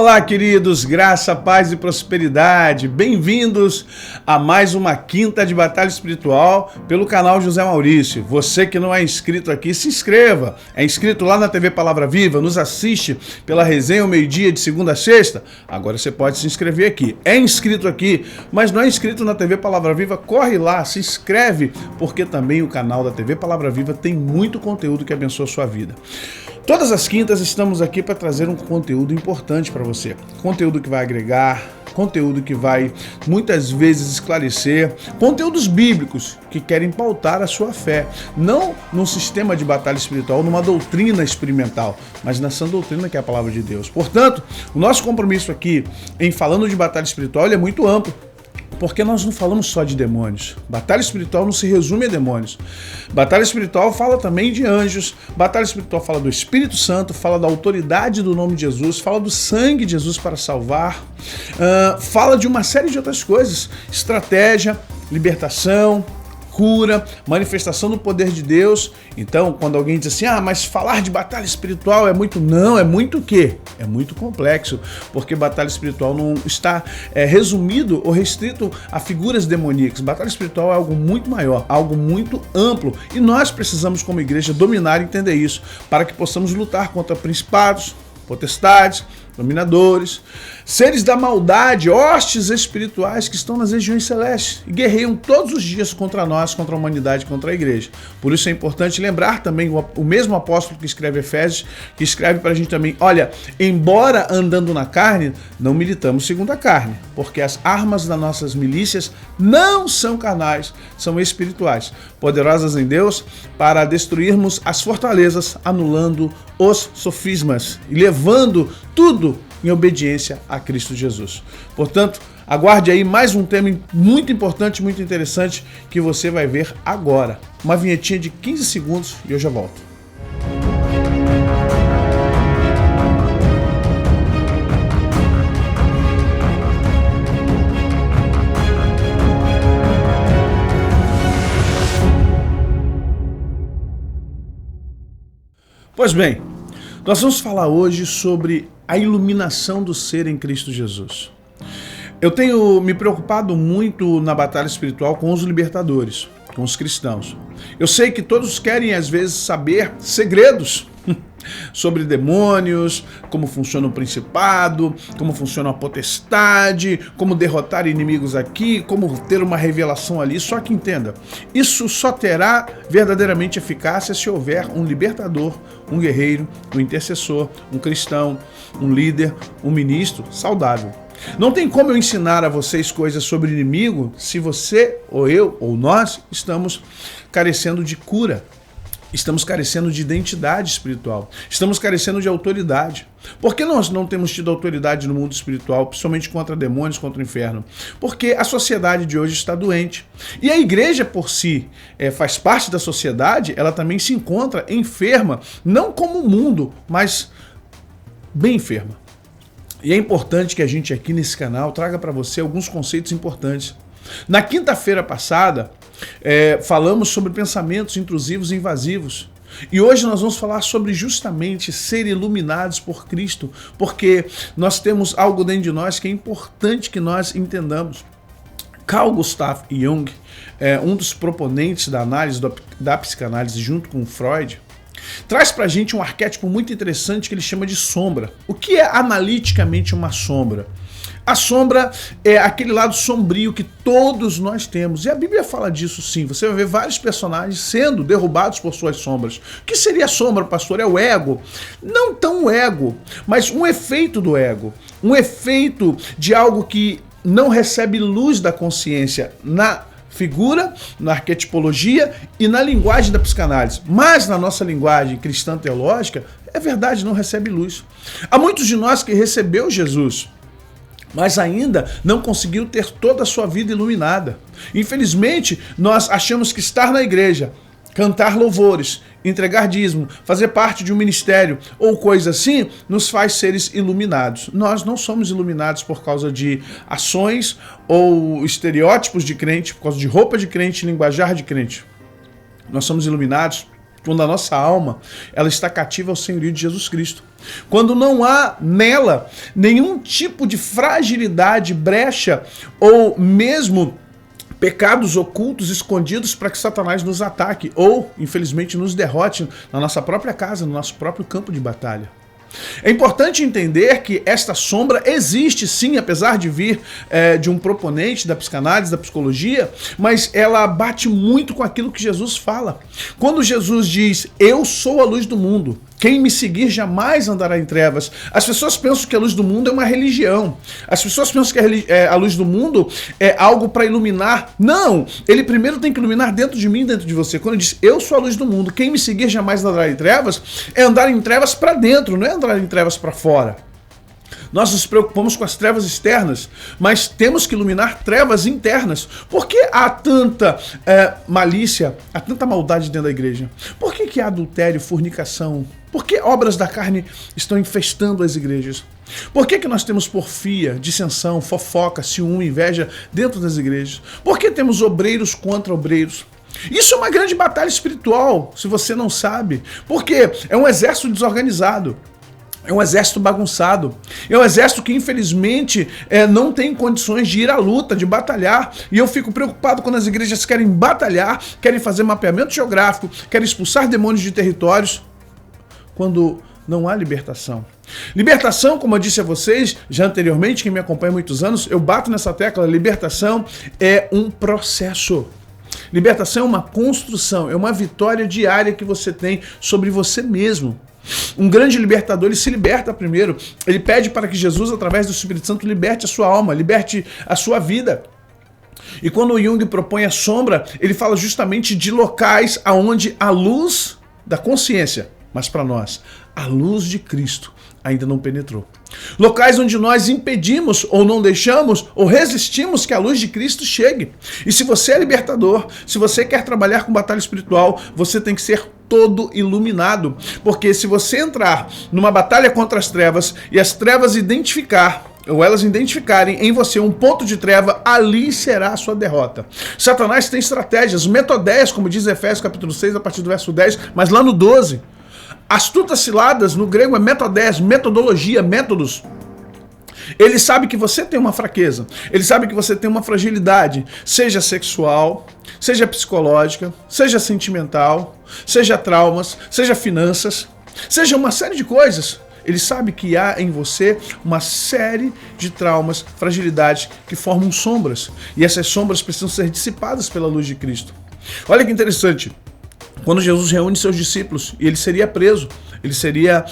Olá, queridos, graça, paz e prosperidade. Bem-vindos a mais uma quinta de Batalha Espiritual pelo canal José Maurício. Você que não é inscrito aqui, se inscreva. É inscrito lá na TV Palavra Viva, nos assiste pela resenha ao meio-dia de segunda a sexta. Agora você pode se inscrever aqui. É inscrito aqui, mas não é inscrito na TV Palavra Viva, corre lá, se inscreve, porque também o canal da TV Palavra Viva tem muito conteúdo que abençoa a sua vida. Todas as quintas estamos aqui para trazer um conteúdo importante para você. Conteúdo que vai agregar, conteúdo que vai muitas vezes esclarecer, conteúdos bíblicos que querem pautar a sua fé. Não num sistema de batalha espiritual, numa doutrina experimental, mas nessa doutrina que é a palavra de Deus. Portanto, o nosso compromisso aqui em falando de batalha espiritual ele é muito amplo. Porque nós não falamos só de demônios. Batalha espiritual não se resume a demônios. Batalha espiritual fala também de anjos. Batalha espiritual fala do Espírito Santo, fala da autoridade do nome de Jesus, fala do sangue de Jesus para salvar, fala de uma série de outras coisas. Estratégia, libertação, cura, manifestação do poder de Deus. Então, quando alguém diz assim, mas falar de batalha espiritual é muito... Não, é muito o quê? É muito complexo, porque batalha espiritual não está resumido ou restrito a figuras demoníacas. Batalha espiritual é algo muito maior, algo muito amplo, e nós precisamos, como igreja, dominar e entender isso, para que possamos lutar contra principados, potestades, dominadores, seres da maldade, hostes espirituais que estão nas regiões celestes e guerreiam todos os dias contra nós, contra a humanidade, contra a igreja. Por isso é importante lembrar também o mesmo apóstolo que escreve Efésios, que escreve para a gente também, olha, embora andando na carne, não militamos segundo a carne, porque as armas das nossas milícias não são carnais, são espirituais, poderosas em Deus para destruirmos as fortalezas, anulando os sofismas e levando tudo em obediência a Cristo Jesus. Portanto, aguarde aí mais um tema muito importante, muito interessante, que você vai ver agora. Uma vinhetinha de 15 segundos e eu já volto. Pois bem, nós vamos falar hoje sobre a iluminação do ser em Cristo Jesus. Eu tenho me preocupado muito na batalha espiritual com os libertadores, com os cristãos. Eu sei que todos querem, às vezes, saber segredos sobre demônios, como funciona o principado, como funciona a potestade, como derrotar inimigos aqui, como ter uma revelação ali. Só que entenda, isso só terá verdadeiramente eficácia se houver um libertador, um guerreiro, um intercessor, um cristão, um líder, um ministro saudável. Não tem como eu ensinar a vocês coisas sobre o inimigo se você, ou eu, ou nós, estamos carecendo de cura. Estamos carecendo de identidade espiritual. Estamos carecendo de autoridade. Por que nós não temos tido autoridade no mundo espiritual, principalmente contra demônios, contra o inferno? Porque a sociedade de hoje está doente. E a igreja por si faz parte da sociedade, ela também se encontra enferma, não como o mundo, mas bem enferma. E é importante que a gente aqui nesse canal traga para você alguns conceitos importantes. Na quinta-feira passada, falamos sobre pensamentos intrusivos e invasivos. E hoje nós vamos falar sobre justamente ser iluminados por Cristo, porque nós temos algo dentro de nós que é importante que nós entendamos. Carl Gustav Jung, um dos proponentes da análise, da psicanálise junto com Freud, traz pra gente um arquétipo muito interessante que ele chama de sombra. O que é analiticamente uma sombra? A sombra é aquele lado sombrio que todos nós temos. E a Bíblia fala disso sim. Você vai ver vários personagens sendo derrubados por suas sombras. O que seria a sombra, pastor? É o ego. Não tão o ego, mas um efeito do ego. Um efeito de algo que não recebe luz da consciência na figura, na arquetipologia e na linguagem da psicanálise. Mas na nossa linguagem cristã teológica, é verdade, não recebe luz. Há muitos de nós que recebeu Jesus, mas ainda não conseguiu ter toda a sua vida iluminada. Infelizmente, nós achamos que estar na igreja, cantar louvores, entregar dízimo, fazer parte de um ministério ou coisa assim, nos faz seres iluminados. Nós não somos iluminados por causa de ações ou estereótipos de crente, por causa de roupa de crente, linguajar de crente. Nós somos iluminados quando a nossa alma ela está cativa ao senhorio de Jesus Cristo. Quando não há nela nenhum tipo de fragilidade, brecha ou mesmo pecados ocultos, escondidos para que Satanás nos ataque ou, infelizmente, nos derrote na nossa própria casa, no nosso próprio campo de batalha. É importante entender que esta sombra existe sim, apesar de vir de um proponente da psicanálise, da psicologia, mas ela bate muito com aquilo que Jesus fala. Quando Jesus diz, eu sou a luz do mundo, quem me seguir jamais andará em trevas. As pessoas pensam que a luz do mundo é uma religião. As pessoas pensam que a luz do mundo é algo para iluminar. Não! Ele primeiro tem que iluminar dentro de mim, dentro de você. Quando ele diz, eu sou a luz do mundo, quem me seguir jamais andará em trevas, é andar em trevas para dentro, não é andar em trevas para fora. Nós nos preocupamos com as trevas externas, mas temos que iluminar trevas internas. Por que há tanta malícia, há tanta maldade dentro da igreja? Por que há adultério, fornicação? Por que obras da carne estão infestando as igrejas? Por que nós temos porfia, dissensão, fofoca, ciúme, inveja dentro das igrejas? Por que temos obreiros contra obreiros? Isso é uma grande batalha espiritual, se você não sabe. Porque é um exército desorganizado. É um exército bagunçado. É um exército que, infelizmente, não tem condições de ir à luta, de batalhar. E eu fico preocupado quando as igrejas querem batalhar, querem fazer mapeamento geográfico, querem expulsar demônios de territórios, quando não há libertação. Libertação, como eu disse a vocês já anteriormente, quem me acompanha há muitos anos, eu bato nessa tecla, libertação é um processo. Libertação é uma construção, é uma vitória diária que você tem sobre você mesmo. Um grande libertador, ele se liberta primeiro. Ele pede para que Jesus, através do Espírito Santo, liberte a sua alma, liberte a sua vida. E quando o Jung propõe a sombra, ele fala justamente de locais aonde a luz da consciência, mas para nós, a luz de Cristo ainda não penetrou. Locais onde nós impedimos ou não deixamos ou resistimos que a luz de Cristo chegue. E se você é libertador, se você quer trabalhar com batalha espiritual, você tem que ser todo iluminado. Porque se você entrar numa batalha contra as trevas e as trevas elas identificarem em você um ponto de treva, ali será a sua derrota. Satanás tem estratégias, metodeias, como diz Efésios capítulo 6, a partir do verso 10, mas lá no 12... Astutas ciladas, no grego é metodés, metodologia, métodos. Ele sabe que você tem uma fraqueza, ele sabe que você tem uma fragilidade, seja sexual, seja psicológica, seja sentimental, seja traumas, seja finanças, seja uma série de coisas. Ele sabe que há em você uma série de traumas, fragilidades que formam sombras. E essas sombras precisam ser dissipadas pela luz de Cristo. Olha que interessante. Quando Jesus reúne seus discípulos e ele seria preso, ele seria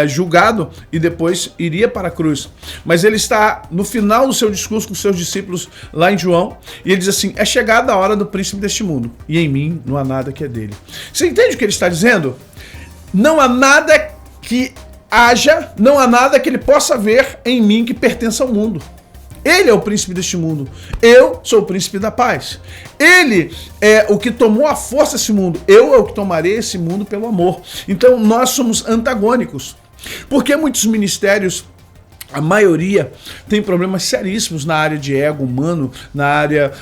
julgado e depois iria para a cruz. Mas ele está no final do seu discurso com seus discípulos lá em João e ele diz assim, é chegada a hora do príncipe deste mundo e em mim não há nada que é dele. Você entende o que ele está dizendo? Não há nada que haja, não há nada que ele possa ver em mim que pertença ao mundo. Ele é o príncipe deste mundo. Eu sou o príncipe da paz. Ele é o que tomou a força desse mundo. Eu é o que tomarei esse mundo pelo amor. Então nós somos antagônicos. Porque muitos ministérios, a maioria, tem problemas seríssimos na área de ego humano, na área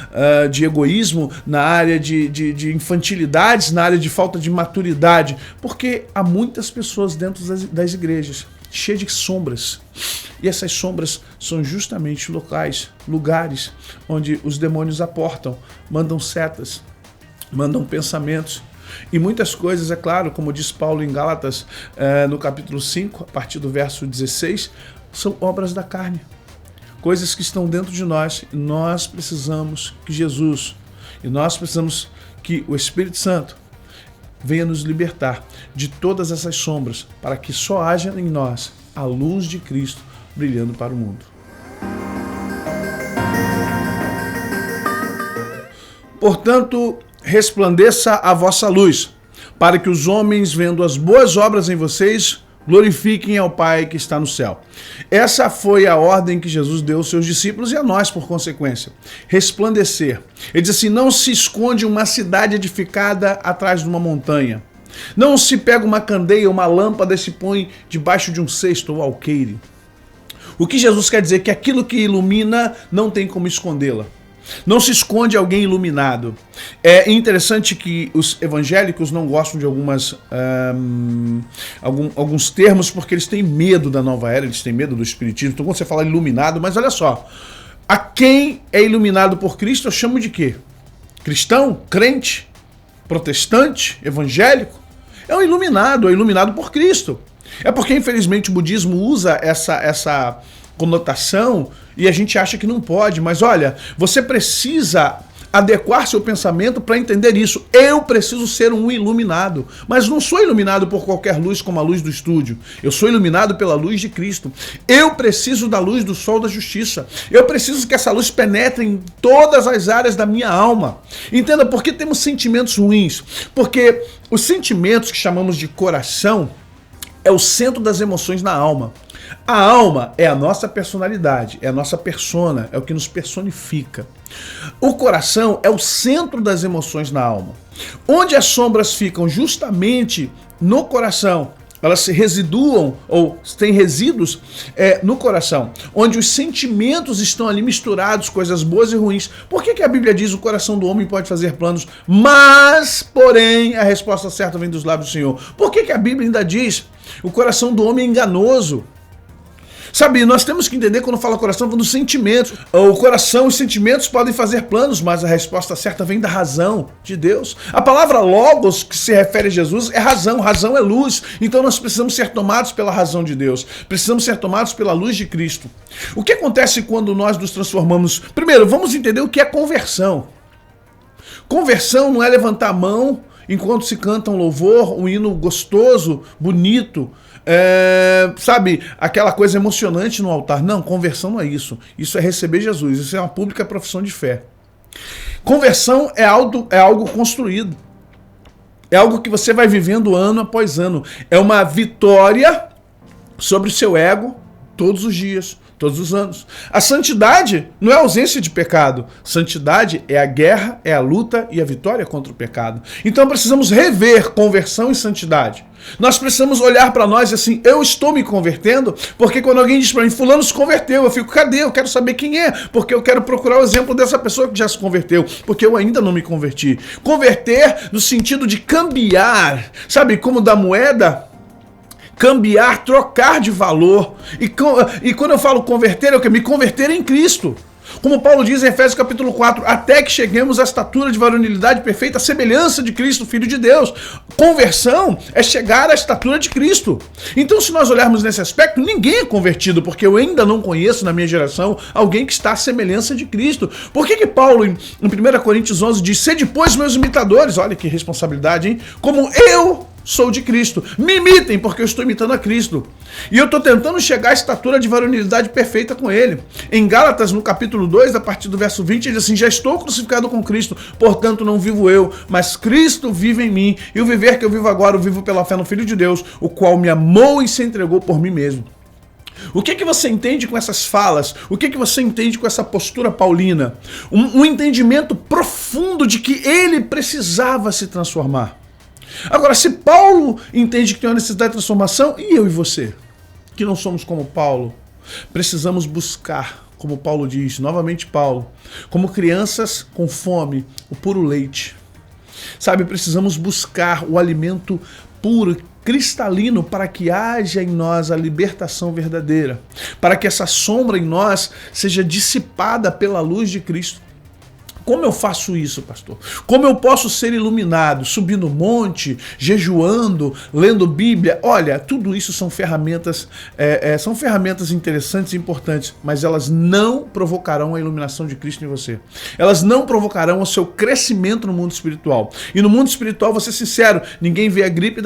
de egoísmo, na área de infantilidades, na área de falta de maturidade. Porque há muitas pessoas dentro das igrejas cheias de sombras. E essas sombras são justamente lugares onde os demônios aportam, mandam setas, mandam pensamentos. E muitas coisas, é claro, como diz Paulo em Gálatas, no capítulo 5, a partir do verso 16, são obras da carne. Coisas que estão dentro de nós. E nós precisamos que Jesus, e nós precisamos que o Espírito Santo venha nos libertar de todas essas sombras, para que só haja em nós a luz de Cristo brilhando para o mundo. Portanto, resplandeça a vossa luz, para que os homens, vendo as boas obras em vocês, glorifiquem ao Pai que está no céu. Essa foi a ordem que Jesus deu aos seus discípulos e a nós, por consequência. Resplandecer. Ele diz assim, não se esconde uma cidade edificada atrás de uma montanha. Não se pega uma candeia, uma lâmpada e se põe debaixo de um cesto ou alqueire. O que Jesus quer dizer é que aquilo que ilumina não tem como escondê-la. Não se esconde alguém iluminado. É interessante que os evangélicos não gostam de alguns termos porque eles têm medo da nova era, eles têm medo do espiritismo. Então quando você fala iluminado, mas olha só, a quem é iluminado por Cristo eu chamo de quê? Cristão? Crente? Protestante? Evangélico? É o iluminado, é iluminado por Cristo. É porque infelizmente o budismo usa essa conotação e a gente acha que não pode, mas olha, você precisa adequar seu pensamento para entender isso. Eu preciso ser um iluminado, mas não sou iluminado por qualquer luz como a luz do estúdio. Eu sou iluminado pela luz de Cristo. Eu preciso da luz do sol da justiça. Eu preciso que essa luz penetre em todas as áreas da minha alma. Entenda por que temos sentimentos ruins? Porque os sentimentos que chamamos de coração é o centro das emoções na alma. A alma é a nossa personalidade, é a nossa persona, é o que nos personifica. O coração é o centro das emoções na alma. Onde as sombras ficam justamente no coração, elas se residuam ou têm resíduos no coração, onde os sentimentos estão ali misturados, coisas boas e ruins. Por que a Bíblia diz que o coração do homem pode fazer planos, mas, porém, a resposta certa vem dos lábios do Senhor? Por que a Bíblia ainda diz o coração do homem é enganoso? Sabe, nós temos que entender quando fala coração, dos sentimentos. O coração, os sentimentos podem fazer planos, mas a resposta certa vem da razão de Deus. A palavra logos, que se refere a Jesus, é razão. Razão é luz. Então nós precisamos ser tomados pela razão de Deus. Precisamos ser tomados pela luz de Cristo. O que acontece quando nós nos transformamos? Primeiro, vamos entender o que é conversão. Conversão não é levantar a mão enquanto se canta um louvor, um hino gostoso, bonito, sabe, aquela coisa emocionante no altar. Não, conversão não é isso. Isso é receber Jesus, isso é uma pública profissão de fé. Conversão é algo construído. É algo que você vai vivendo ano após ano. É uma vitória sobre o seu ego todos os dias, todos os anos. A santidade não é ausência de pecado. Santidade é a guerra, é a luta e a vitória contra o pecado. Então precisamos rever conversão e santidade. Nós precisamos olhar para nós assim, eu estou me convertendo, porque quando alguém diz para mim, fulano se converteu, eu fico, cadê? Eu quero saber quem é, porque eu quero procurar o exemplo dessa pessoa que já se converteu, porque eu ainda não me converti. Converter no sentido de cambiar, sabe, como da moeda? Cambiar, trocar de valor. E quando eu falo converter, é o que? Me converter em Cristo. Como Paulo diz em Efésios capítulo 4, até que cheguemos à estatura de varonilidade perfeita, à semelhança de Cristo, Filho de Deus. Conversão é chegar à estatura de Cristo. Então, se nós olharmos nesse aspecto, ninguém é convertido, porque eu ainda não conheço na minha geração alguém que está à semelhança de Cristo. Por que Paulo, em 1 Coríntios 11, diz, sede, pois, meus imitadores, olha que responsabilidade, hein? Como eu sou de Cristo. Me imitem, porque eu estou imitando a Cristo. E eu estou tentando chegar à estatura de varonilidade perfeita com ele. Em Gálatas, no capítulo 2, a partir do verso 20, ele diz assim, já estou crucificado com Cristo, portanto não vivo eu, mas Cristo vive em mim. E o viver que eu vivo agora, eu vivo pela fé no Filho de Deus, o qual me amou e se entregou por mim mesmo. O que você entende com essas falas? O que você entende com essa postura paulina? Um entendimento profundo de que ele precisava se transformar. Agora, se Paulo entende que tem uma necessidade de transformação, e eu e você, que não somos como Paulo, precisamos buscar, como Paulo diz, novamente Paulo, como crianças com fome, o puro leite. Sabe, precisamos buscar o alimento puro, cristalino, para que haja em nós a libertação verdadeira, para que essa sombra em nós seja dissipada pela luz de Cristo. Como eu faço isso, pastor? Como eu posso ser iluminado? Subindo monte, jejuando, lendo Bíblia? Olha, tudo isso são ferramentas interessantes e importantes, mas elas não provocarão a iluminação de Cristo em você. Elas não provocarão o seu crescimento no mundo espiritual. E no mundo espiritual, vou ser sincero, ninguém vê a grife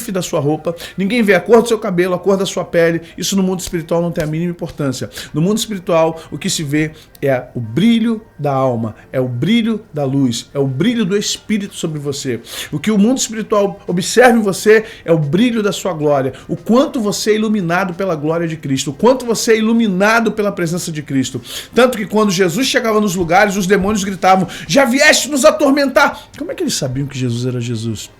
da sua roupa, ninguém vê a cor do seu cabelo, a cor da sua pele. Isso no mundo espiritual não tem a mínima importância. No mundo espiritual, o que se vê é o brilho da alma, é o brilho da luz, é o brilho do Espírito sobre você. O que o mundo espiritual observa em você é o brilho da sua glória, o quanto você é iluminado pela glória de Cristo, o quanto você é iluminado pela presença de Cristo. Tanto que quando Jesus chegava nos lugares, os demônios gritavam, já vieste nos atormentar. Como é que eles sabiam que Jesus era Jesus?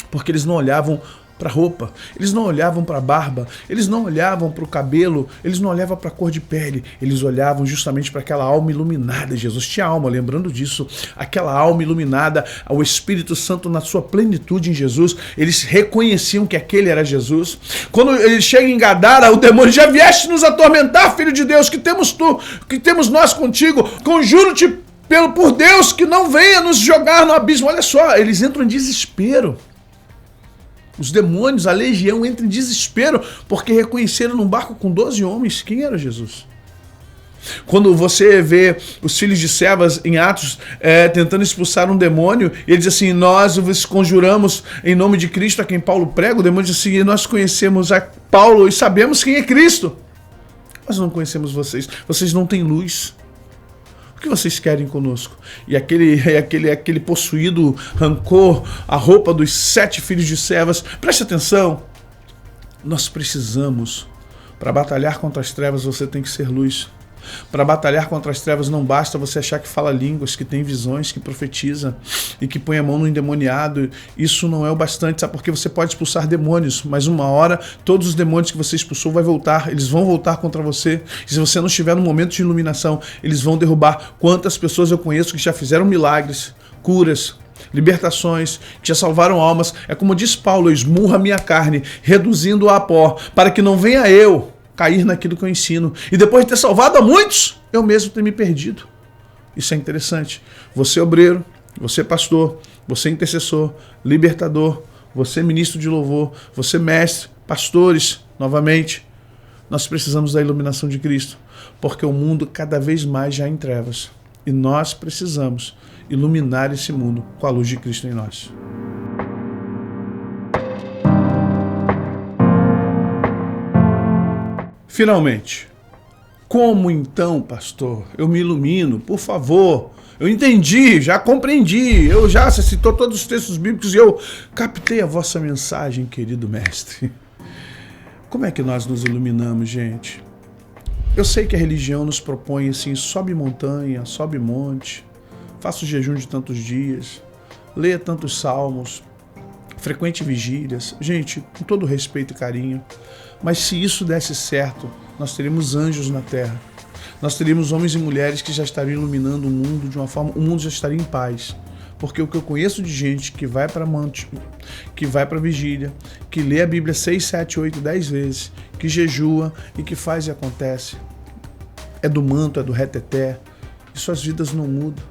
Porque eles não olhavam para a roupa, eles não olhavam para a barba, eles não olhavam para o cabelo, eles não olhavam para a cor de pele, eles olhavam justamente para aquela alma iluminada. Jesus tinha alma, lembrando disso, aquela alma iluminada, o Espírito Santo na sua plenitude em Jesus. Eles reconheciam que aquele era Jesus. Quando ele chega em Gadara, o demônio: já vieste nos atormentar, filho de Deus, que temos nós contigo, conjuro-te por Deus que não venha nos jogar no abismo. Olha só, eles entram em desespero. Os demônios, a legião, entra em desespero porque reconheceram num barco com 12 homens quem era Jesus. Quando você vê os filhos de servas em Atos tentando expulsar um demônio, ele diz assim: nós vos conjuramos em nome de Cristo a quem Paulo prega. O demônio diz assim: nós conhecemos a Paulo e sabemos quem é Cristo. Nós não conhecemos vocês, vocês não têm luz. O que vocês querem conosco? E aquele possuído arrancou a roupa dos 7 filhos de servas. Preste atenção, nós precisamos, para batalhar contra as trevas, você tem que ser luz. Para batalhar contra as trevas não basta você achar que fala línguas, que tem visões, que profetiza e que põe a mão no endemoniado. Isso não é o bastante, sabe? Porque você pode expulsar demônios, mas uma hora todos os demônios que você expulsou vão voltar, eles vão voltar contra você. E se você não estiver no momento de iluminação, eles vão derrubar. Quantas pessoas eu conheço que já fizeram milagres, curas, libertações, que já salvaram almas. É como diz Paulo: eu esmurro a minha carne, reduzindo-a a pó, para que não venha eu cair naquilo que eu ensino. E depois de ter salvado a muitos, eu mesmo ter me perdido. Isso é interessante. Você obreiro, você pastor, você intercessor, libertador, você ministro de louvor, você mestre, pastores, novamente, nós precisamos da iluminação de Cristo, porque o mundo cada vez mais já é em trevas. E nós precisamos iluminar esse mundo com a luz de Cristo em nós. Finalmente, como então, pastor, eu me ilumino? Por favor, eu entendi, já compreendi, você citou todos os textos bíblicos e eu captei a vossa mensagem, querido mestre. Como é que nós nos iluminamos, gente? Eu sei que a religião nos propõe assim: sobe montanha, sobe monte, faça o jejum de tantos dias, leia tantos salmos, frequente vigílias. Gente, com todo respeito e carinho, mas se isso desse certo, nós teríamos anjos na terra. Nós teríamos homens e mulheres que já estariam iluminando o mundo de uma forma... O mundo já estaria em paz. Porque o que eu conheço de gente que vai para monte, que vai para vigília, que lê a Bíblia 6, 7, 8, 10 vezes, que jejua e que faz e acontece, é do manto, é do reteté, e suas vidas não mudam.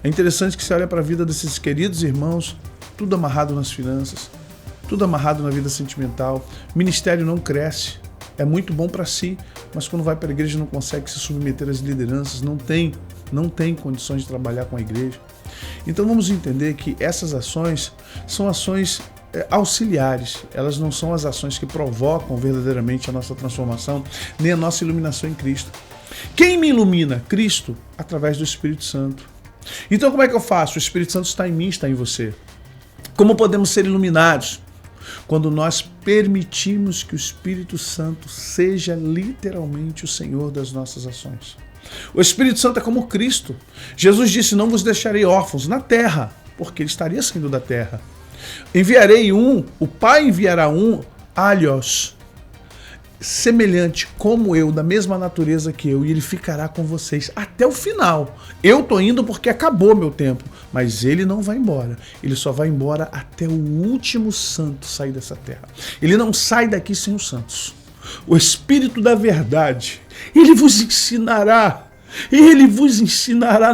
É interessante que você olha para a vida desses queridos irmãos, tudo amarrado nas finanças, tudo amarrado na vida sentimental. Ministério não cresce, é muito bom para si, mas quando vai para a igreja não consegue se submeter às lideranças, não tem condições de trabalhar com a igreja. Então vamos entender que essas ações são ações auxiliares, elas não são as ações que provocam verdadeiramente a nossa transformação, nem a nossa iluminação em Cristo. Quem me ilumina? Cristo, através do Espírito Santo. Então como é que eu faço? O Espírito Santo está em mim, está em você. Como podemos ser iluminados? Quando nós permitimos que o Espírito Santo seja literalmente o Senhor das nossas ações. O Espírito Santo é como Cristo. Jesus disse: não vos deixarei órfãos na terra, porque ele estaria saindo da terra. Enviarei um, o Pai enviará um, alhos, semelhante como eu, da mesma natureza que eu, e ele ficará com vocês até o final. Eu tô indo porque acabou meu tempo, mas ele não vai embora. Ele só vai embora até o último santo sair dessa terra. Ele não sai daqui sem os santos. O Espírito da verdade, ele vos ensinará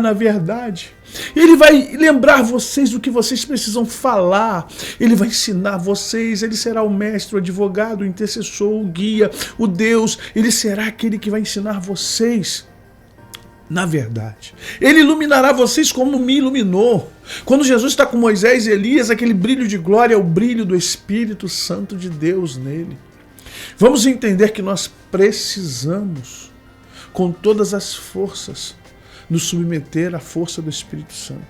na verdade. Ele vai lembrar vocês do que vocês precisam falar. Ele vai ensinar vocês. Ele será o mestre, o advogado, o intercessor, o guia, o Deus. Ele será aquele que vai ensinar vocês na verdade. Ele iluminará vocês como me iluminou. Quando Jesus está com Moisés e Elias, aquele brilho de glória é o brilho do Espírito Santo de Deus nele. Vamos entender que nós precisamos, com todas as forças, nos submeter à força do Espírito Santo.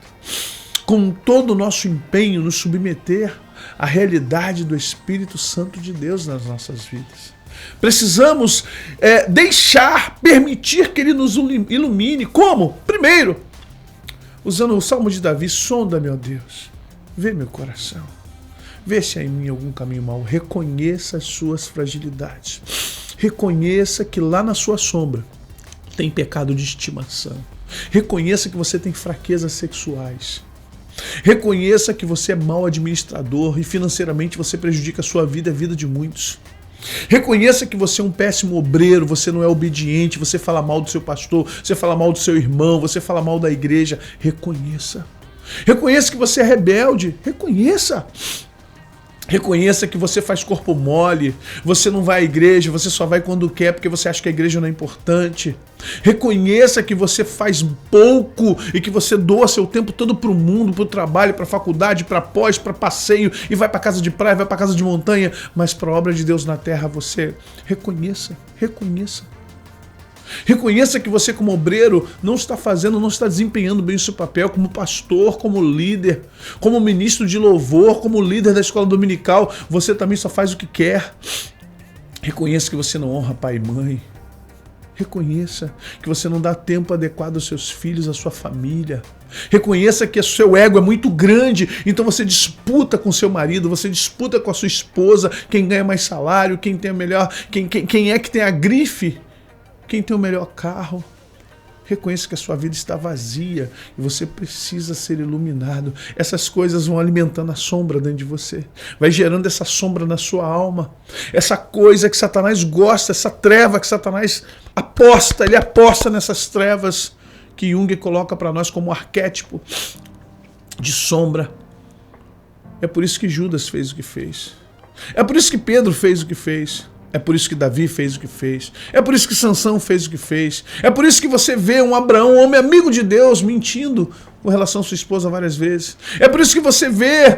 Com todo o nosso empenho, nos submeter à realidade do Espírito Santo de Deus nas nossas vidas. Precisamos permitir que ele nos ilumine. Como? Primeiro, usando o Salmo de Davi: sonda, meu Deus, vê meu coração. Vê se há em mim algum caminho mau. Reconheça as suas fragilidades. Reconheça que lá na sua sombra tem pecado de estimação. Reconheça que você tem fraquezas sexuais. Reconheça que você é mau administrador e financeiramente você prejudica a sua vida e a vida de muitos. Reconheça que você é um péssimo obreiro, você não é obediente, você fala mal do seu pastor, você fala mal do seu irmão, você fala mal da igreja. Reconheça. Reconheça que você é rebelde. Reconheça. Reconheça que você faz corpo mole, você não vai à igreja, você só vai quando quer porque você acha que a igreja não é importante. Reconheça que você faz pouco e que você doa seu tempo todo para o mundo, para o trabalho, para a faculdade, para pós, para passeio e vai para casa de praia, vai para casa de montanha, mas para a obra de Deus na terra você reconheça. Reconheça que você como obreiro não está desempenhando bem o seu papel como pastor, como líder, como ministro de louvor, como líder da escola dominical. Você também só faz o que quer. Reconheça que você não honra pai e mãe. Reconheça que você não dá tempo adequado aos seus filhos, à sua família. Reconheça que o seu ego é muito grande, então você disputa com seu marido, você disputa com a sua esposa, quem ganha mais salário, quem tem a melhor, quem é que tem a grife. Quem tem o melhor carro? Reconheça que a sua vida está vazia e você precisa ser iluminado. Essas coisas vão alimentando a sombra dentro de você. Vai gerando essa sombra na sua alma. Essa coisa que Satanás gosta, essa treva que Satanás aposta. Ele aposta nessas trevas que Jung coloca para nós como arquétipo de sombra. É por isso que Judas fez o que fez. É por isso que Pedro fez o que fez. É por isso que Davi fez o que fez. É por isso que Sansão fez o que fez. É por isso que você vê um Abraão, um homem amigo de Deus, mentindo com relação à sua esposa várias vezes. É por isso que você vê,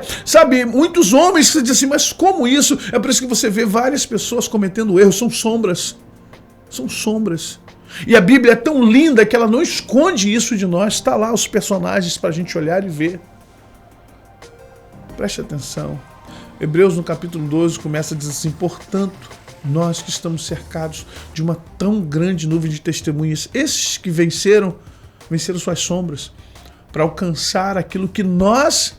muitos homens que dizem assim, mas como isso? É por isso que você vê várias pessoas cometendo erros. São sombras. São sombras. E a Bíblia é tão linda que ela não esconde isso de nós. Está lá os personagens para a gente olhar e ver. Preste atenção. Hebreus no capítulo 12 começa a dizer assim, portanto, nós que estamos cercados de uma tão grande nuvem de testemunhas, esses que venceram suas sombras, para alcançar aquilo que nós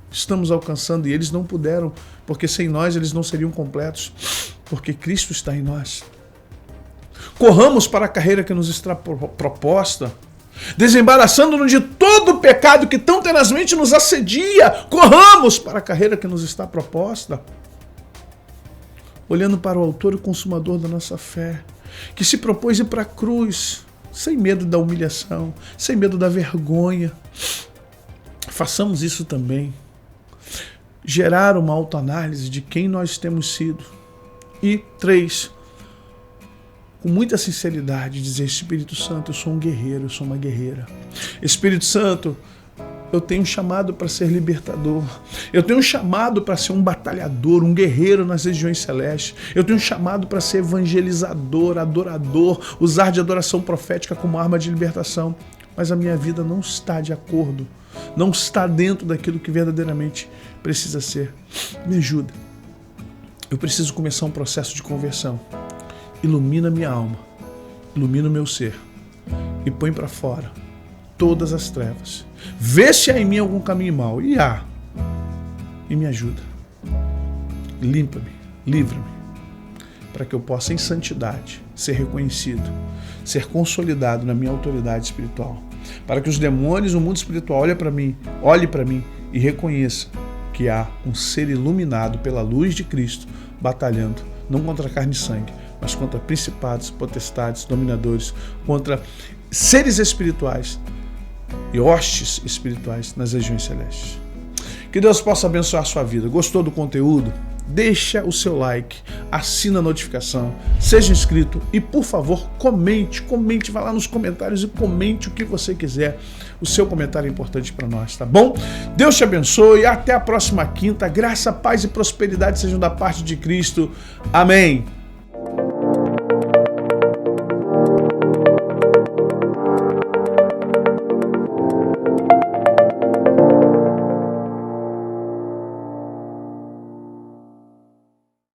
estamos alcançando, e eles não puderam, porque sem nós eles não seriam completos, porque Cristo está em nós. Corramos para a carreira que nos está proposta, desembaraçando-nos de todo o pecado que tão tenazmente nos assedia. Corramos para a carreira que nos está proposta, olhando para o autor e consumador da nossa fé, que se propôs ir para a cruz, sem medo da humilhação, sem medo da vergonha. Façamos isso também. Gerar uma autoanálise de quem nós temos sido. E 3, com muita sinceridade, dizer, Espírito Santo, eu sou um guerreiro, eu sou uma guerreira. Espírito Santo, eu tenho um chamado para ser libertador. Eu tenho um chamado para ser um batalhador, um guerreiro nas regiões celestes. Eu tenho um chamado para ser evangelizador, adorador, usar de adoração profética como arma de libertação. Mas a minha vida não está de acordo, não está dentro daquilo que verdadeiramente precisa ser. Me ajuda. Eu preciso começar um processo de conversão. Ilumina minha alma, ilumina o meu ser e põe para fora todas as trevas. Vê se há em mim algum caminho mau. E há. E me ajuda. Limpa-me, livra-me, para que eu possa, em santidade, ser reconhecido, ser consolidado na minha autoridade espiritual. Para que os demônios, o mundo espiritual, olhe para mim e reconheça que há um ser iluminado pela luz de Cristo, batalhando, não contra carne e sangue, mas contra principados, potestades, dominadores, contra seres espirituais e hostes espirituais nas regiões celestes. Que Deus possa abençoar a sua vida. Gostou do conteúdo? Deixa o seu like, assina a notificação, seja inscrito e, por favor, comente, vá lá nos comentários e comente o que você quiser. O seu comentário é importante para nós, tá bom? Deus te abençoe, até a próxima quinta. Graça, paz e prosperidade sejam da parte de Cristo. Amém.